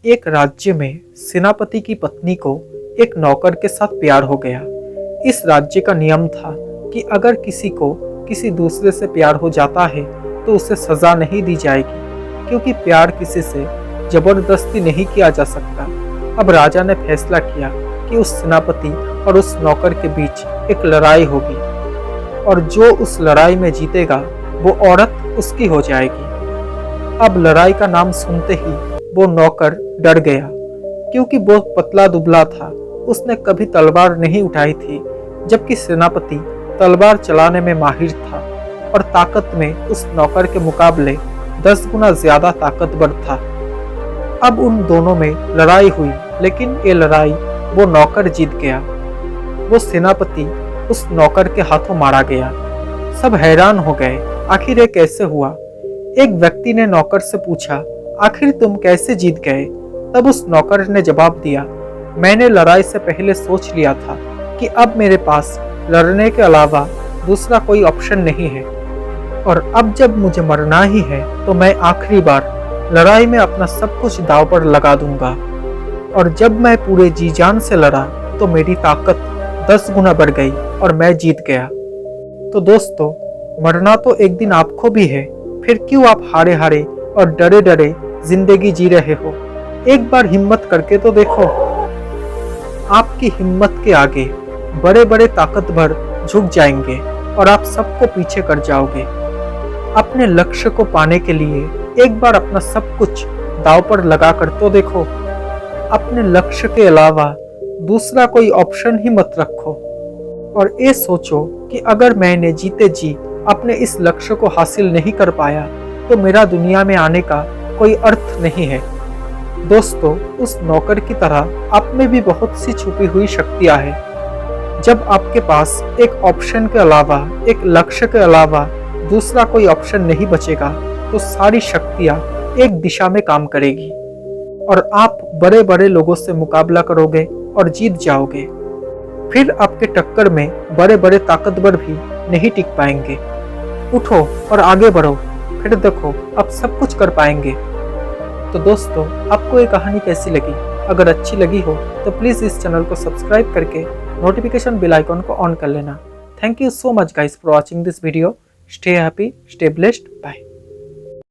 एक राज्य में सेनापति की पत्नी को एक नौकर के साथ प्यार हो गया। इस राज्य का नियम था कि अगर किसी को किसी दूसरे से प्यार हो जाता है तो उसे सजा नहीं दी जाएगी, क्योंकि प्यार किसी से जबरदस्ती नहीं किया जा सकता। अब राजा ने फैसला किया कि उस सेनापति और उस नौकर के बीच एक लड़ाई होगी और जो उस लड़ाई में जीतेगा वो औरत उसकी हो जाएगी। अब लड़ाई का नाम सुनते ही वो नौकर डर गया, क्योंकि वो पतला दुबला था। उसने कभी तलवार नहीं उठाई थी, जबकि सेनापति तलवार चलाने में माहिर था और ताकत में उस नौकर के मुकाबले 10 गुना ज्यादा ताकतवर था। अब उन दोनों में लड़ाई हुई, लेकिन ये लड़ाई वो नौकर जीत गया। वो सेनापति उस नौकर के हाथों मारा गया। सब हैरान हो गए, आखिर ये कैसे हुआ। एक व्यक्ति ने नौकर से पूछा, आखिर तुम कैसे जीत गए? तब उस नौकर ने जवाब दिया, मैंने लड़ाई से पहले सोच लिया था कि अब मेरे पास लड़ने के अलावा दूसरा कोई ऑप्शन नहीं है, और अब जब मुझे मरना ही है तो मैं आखिरी बार लड़ाई में अपना सब कुछ दांव पर लगा दूंगा। और जब मैं पूरे जी जान से लड़ा तो मेरी ताकत 10 गुना बढ़ गई और मैं जीत गया। तो दोस्तों, मरना तो एक दिन आपको भी है, फिर क्यों आप हारे हारे और डरे डरे जिंदगी जी रहे हो? एक बार हिम्मत करके तो देखो। आपकी हिम्मत के आगे बड़े बड़े ताकतवर झुक जाएंगे और आप सबको पीछे कर जाओगे। अपने लक्ष्य को पाने के लिए एक बार अपना सब कुछ दांव पर लगा कर तो देखो। अपने लक्ष्य के अलावा दूसरा कोई ऑप्शन ही मत रखो और ये सोचो कि अगर मैंने जीते जी अपने इस लक्ष्य को हासिल नहीं कर पाया तो मेरा दुनिया में आने का कोई अर्थ नहीं है। दोस्तों, उस नौकर की तरह आप में भी बहुत सी छुपी हुई शक्तियां हैं। जब आपके पास एक ऑप्शन के अलावा, एक लक्ष्य के अलावा दूसरा कोई ऑप्शन नहीं बचेगा तो सारी शक्तियां एक दिशा में काम करेगी और आप बड़े बड़े लोगों से मुकाबला करोगे और जीत जाओगे। फिर आपके टक्कर में बड़े बड़े ताकतवर भी नहीं टिक पाएंगे। उठो और आगे बढ़ो, फिर देखो आप सब कुछ कर पाएंगे। तो दोस्तों, आपको ये कहानी कैसी लगी? अगर अच्छी लगी हो तो प्लीज़ इस चैनल को सब्सक्राइब करके नोटिफिकेशन बेल आइकॉन को ऑन कर लेना। Thank you so much guys for watching this video. Stay happy, stay blessed, bye.